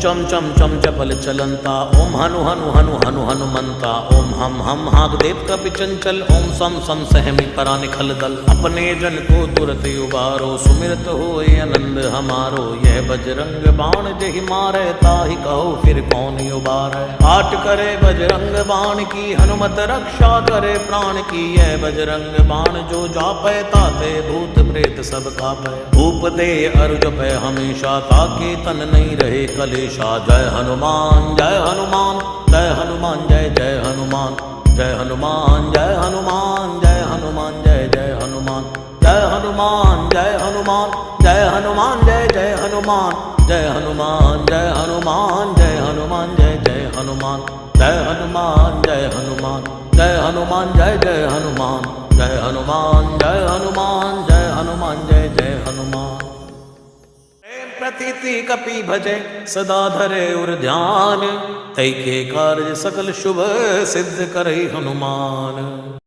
चम चम चम चपल चलंता, ओम हनु हनु हनु हनु हनुमंता, ओम हम हाग देव कपि चंचल, ओम सम सम सहमी परा निखल दल। अपने जन को तुरत उबारो, सुमिरत होए आनंद हमारो। यह बजरंग बाण जहि मारे, ताहि कहो फिर कौन उबारे। पाठ करे बजरंग बाण की, हनुमत रक्षा करे प्राण की। यह बजरंग बाण जो जापै, ताते भूत प्रेत सब कापै। धूप दे अरु जपै हमेशा, ताके तन नहीं रहे कलेशा। जय हनुमान जय हनुमान, जय हनुमान जय जय हनुमान। जय हनुमान जय हनुमान, जय हनुमान जय जय हनुमान। जय हनुमान जय हनुमान, जय हनुमान जय जय हनुमान। जय हनुमान जय हनुमान, जय हनुमान जय जय हनुमान। जय हनुमान जय हनुमान, जय हनुमान जय जय हनुमान। जय हनुमान जय हनुमान, जय हनुमान जय जय हनुमान। प्रतीति कपि भजे, सदा धरे उर ध्यान। तै के कार्य सकल शुभ, सिद्ध करे हनुमान।